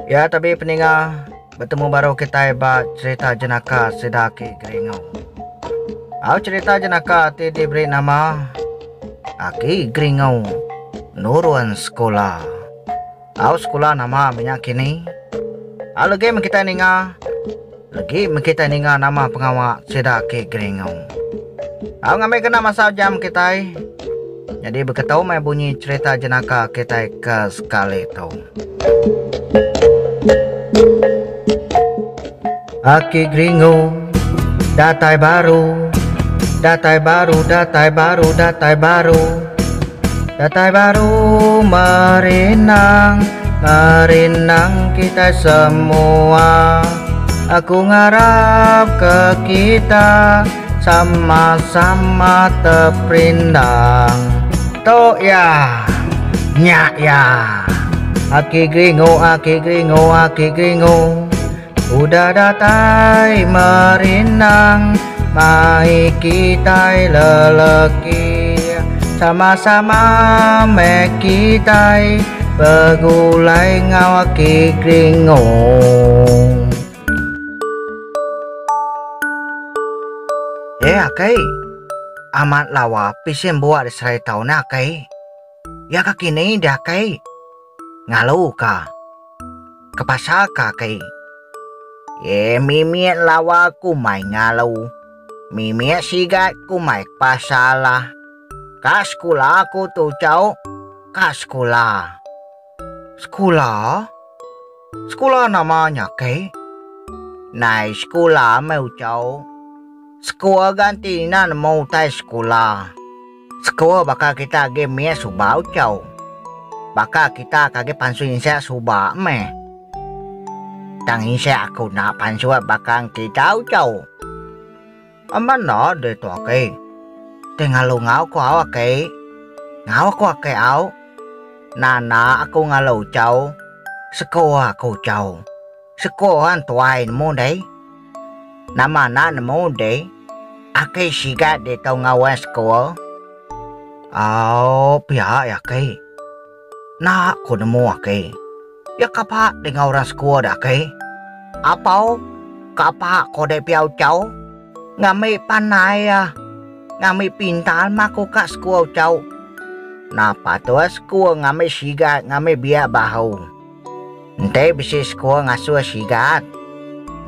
Ya, tapi peninggal bertemu baru kita hebat cerita jenaka sedaki Geringau. Cerita jenaka ti diberi nama Aki Geringau Nuruan Sekolah. Sekolah nama banyak kini. Lagi kita ninga nama pengawak sedaki Geringau. Ngambil kena masa jam kita. Jadi berketahu mai bunyi cerita jenaka kita ke sekali tu. Aki Geringau datai baru, datai baru, datai baru, datai baru, datai baru merenang, merenang kita semua. Aku ngarap ke kita sama-sama terperindang. Tok ya, nyak ya. Aki Geringau, Aki Geringau, Aki Geringau, udah datai merenang, mai kita lelaki, sama-sama mek kita begulai ngau Aki Geringau. Akai, amat lawa pisien buat serai tahun akai. Ya kaki ni dah akai. Ngalu ka? Ke pasar ka akai? Mimiat lawa ku mai ngalu. Mimiat sigat ku mai pasar lah. Ka sekolah aku tu cau. Ka sekolah. Sekolah? Sekolah namanya akai? Nai sekolah mau cau. Sekolah ganti nan mau tai sekolah. Sekolah bakal kita ge mie subau cau. Bakal kita kage pansu insya subah meh. Tang insya aku nak pansu bakal kita cau. Aman no de to ke. Tengah lu ngau ko aw ke. Ngau ko ke aw. Nana aku ngalau cau. Sekolah aku cau. Sekolah tuai mo dei. Nama na mo dei. Akai sigat de tau ngawan sekolah. Pihak ya kai. Nak ko nemu akai. Ya kapa dengan orang sekolah dah kai. Apau kapa ko de piau cau. Ngamai panai ya. Ngamai pintal mako kat sekolah cau. Napa tu sekolah ngamai sigat ngamai biak bahu. Ntai bisi sekolah ngasuh sigat.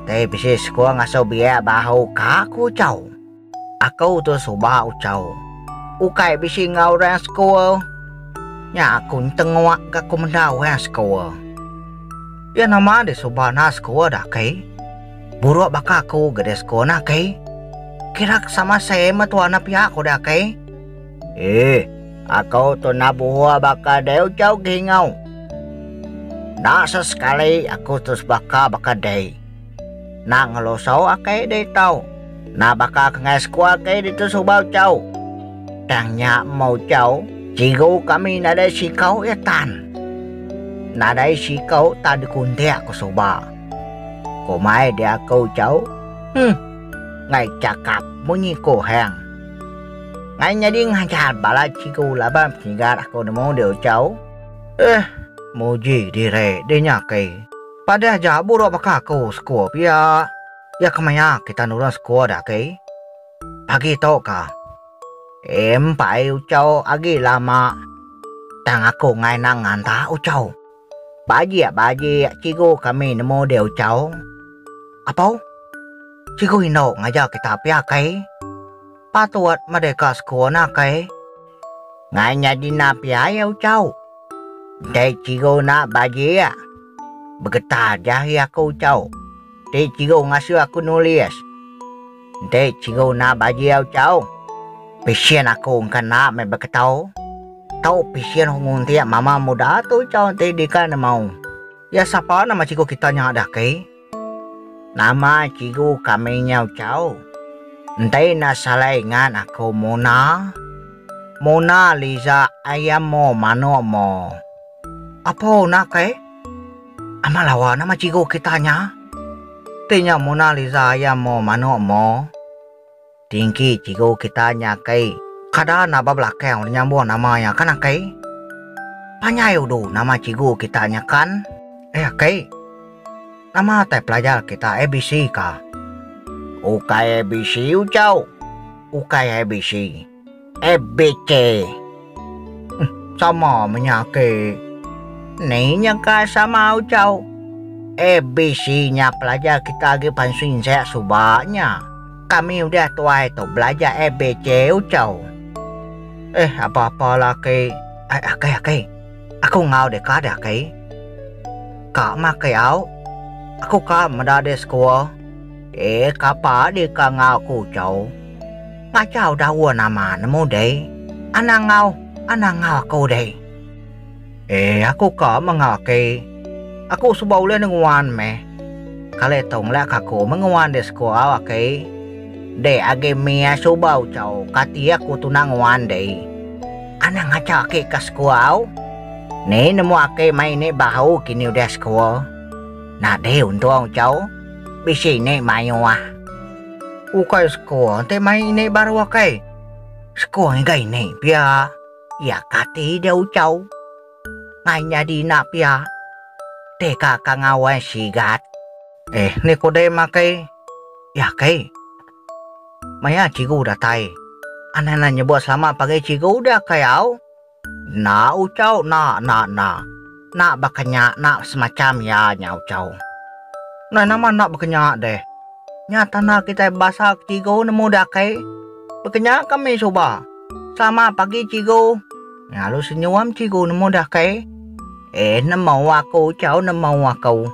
Ntai bisi sekolah ngasuh biak bahu kaku cau. Aku tu subah ucau. Ukai bisi ngau orang sekolah. Ya aku tengok aku mendaw orang sekolah. Ya nama de subah na sekolah dah kai. Buruk bakal aku gede sekolah nak kai. Kira sama saya matu anak pihak aku dah kai. Aku tu na buah bakal deu jauh gingau. Nak sesekali aku terus bakal dei. Nak ngelosau akai dei tau. Na bakal kengai sekolah kay dito subau cau. Tangnya mau cau. Cigo kami nadai sikau ya tan. Nadai sikau tadi kunti aku subah. Kumai dia kau cau. Ngai cakap bunyi ko hang. Ngai nyading hajar bala cigo labam tinggal aku nemu dia cau. Muji dire dia kay. Pada aja buruk bakal aku sekolah pia. Ya kemana kita nurun sekolah dah ke? Pagi tau ka? Pai ucau agi lama. Tang aku ngai nang nganta ucau. Baji cigo kami nemu dia ucau. Apa? Cigo ino ngajak kita pia ke? Patuat mereka sekolah nak ke? Ngai nyadi na pia ya ucau. Dai cigo nak baji ya. Begetar jahi aku ucau. Dek cigo ngasuh aku nulis. Dek cigo na bagi au cau. Pisien aku kena me berketau. Tau pisien hungun tiap mama muda tu cau te dikan mau. Ya siapa nama cigo kita nya ada ke? Nama cigo kami nya cau. Entai na salingan aku Mona. Mona Lisa ayam mo mano mo. Apa nak ke? Amalawa nama cigo kita nya. Tanya Mona Lisa ya mo mano mo. Tinggi cigo kita nyakai. Kada na babla kau nyambo nama ya kana kai. Tanya dulu nama cikgu kita kan? Akai, nama teh pelajar kita ABC kah? Ukai ABC ucau. Ukai ABC. ABC. Sama menyake. Nih ka sama ucau. ABC-nya pelajar kita lagi pansuin saya subaknya. Kami udah tua itu belajar ABC ucau. Apa-apa lah ke. Akai. Aku ngau deh kah dah ke. Kak mak kau, aku kak mendadak sekolah. Kapa di kak ngau ku cau. Ngacau dah nama nemu deh. Anak ngau aku deh. Aku kak mengau ke. Aku subau le nenguan me. Kale tong le aku menguan di sekolah ke. De age mia subau cau. Kati aku tu nanguan deh. Anak ngacau ke sekolah. Nih nemu ake main ni bahu kini udah sekolah. Nah deh untung cau. Bisi ni main wah. Ukai sekolah te main ni baru ake. Sekolah ni ni pia. Ya kati dia ucau. Ngai jadi nak pia. Teka kangawan sigat. Ni kode makai. Ya kai. Maya cikgu udah tai. Anak nyebut selamat pagi cikgu udah kayau. Na ucau na bakanya na semacam ya nya ucau. Nah nama nak bakanya deh. Nyata na kita bahasa cikgu nemu dah kai. Bakanya kami coba. Sama pagi cikgu. Ya lu senyum cikgu nemu dah kai. Nemu aku ucau nemu aku.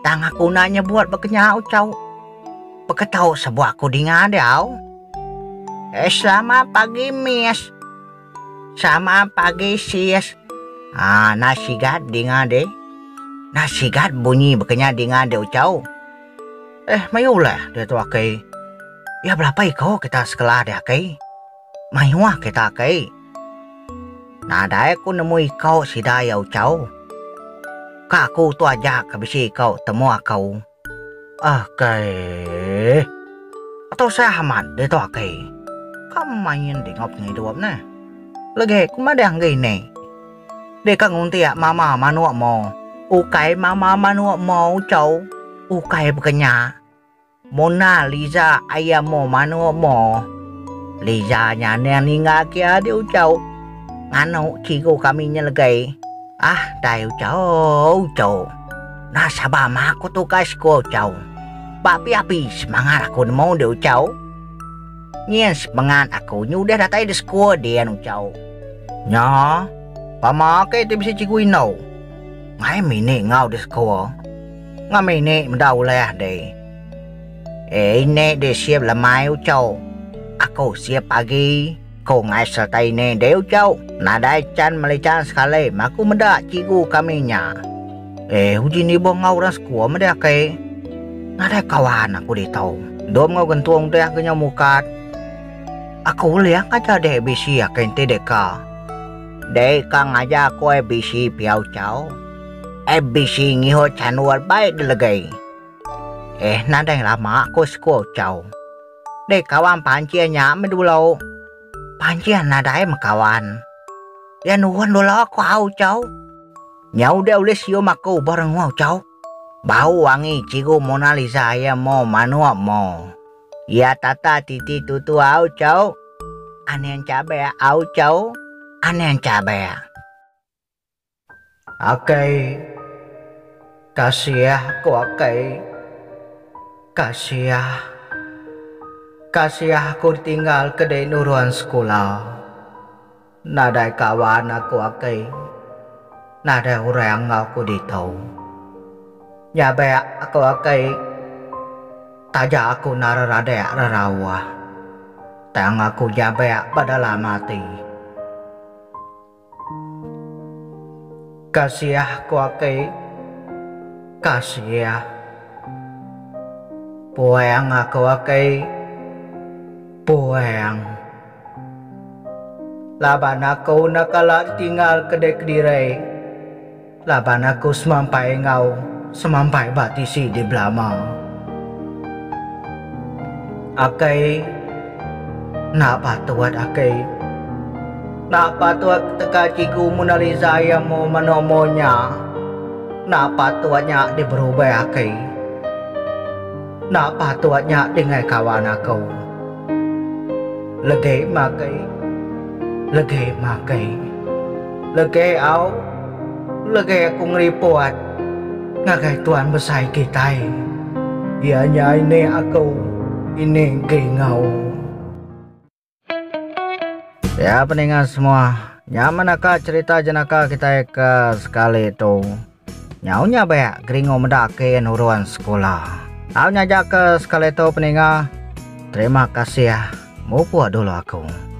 Tang aku nanya buat bakanya ucau. Beketau sebuah aku dengar dia. Selamat pagi miss. Sama pagi sis. Nasihat dengar deh. Nasihat bunyi bekenya dengar deh ucau. Mayulah dia tu akai. Ya berapa ikau kita sekolah deh akai. Mayuah kita akai. Nah aku nemu ikau sida ya ucau. Kaku tu aja kabisi ikau temu akau. Akai. Atau saya haman dia tu akai. Kamu main dengok ni dua nah. Lagi aku madang gini. Deka ngunti ya mama manuak mo. Ukai mama manuak mo ucau. Ukai bekenya. Mona Lisa ayam mo manuak mo. Lisa nya ninga kia dia ucau. Nganu cikgu kami nya lagi. Dah ucau. Nah sabar mak aku tu kai sekolah ucau. Api semangat aku mau dia ucau. Nyen semangat aku udah datang di sekolah dia ucau. Nya, pamakai tu bisa cikgu inau. Ngai mini ngau di sekolah. Ngai mini mendau lah deh. Ini dia siap lemai ucau. Aku siap pagi. Kau ngai sertai ni dia ucau. Nadai can melican sekali. Maku mendak cikgu kami nya. Uji ni boh ngau orang sekolah mendak ke. Nadai kawan aku ditau. Dom ngau gentuang dia kenyau mukat. Aku lihat aja deh bisi akan tedeka. Deka ngaja aku ABC piau cau. ABC ngiho canuar baik delegai. Nadai lama aku sekolah cau. Dek kawan panciannya medulau. Pancian nadai makawan. Ya nuhun dulu aku hau cau. Nyau dia oleh siom aku bareng mau cau. Bau wangi cikgu Mona Lisa ya mau manuak mau. Ya tata titi tutu au cau. Aneh cabai au cau. Aneh cabai. Akai. Kasih aku akai. Kasih aku ditinggal ke nuruan sekolah. Nadai kawan aku akai. Nadai orang aku ditau. Nyabai aku akai. Taja aku nararade rarawa. Tang aku nyabai padahal mati. Kasih aku akai. Kasih. Puang aku akai. Puang. Laban aku nakala tinggal kedek-dirai. Laban aku semampai ngau. Semampai batisi di belama. Akai. Nak patuat akai. Nak patut teka ciku Mona Lisa yang mau menomonya. Nak patutnya dia berubah akai. Nak patutnya dengan kawan aku. Lagi makai. Lagi aku ngeripot. Ngakai tuan besar kita. Ianya ini aku. Ini gengau. Ya pendengar semua, nyaman akak cerita jenaka kita ke sekali itu. Nyaunya banyak geringo mendaki uruan sekolah. Nyajak ke sekali itu pendengar. Terima kasih ya. Mau buat dulu aku.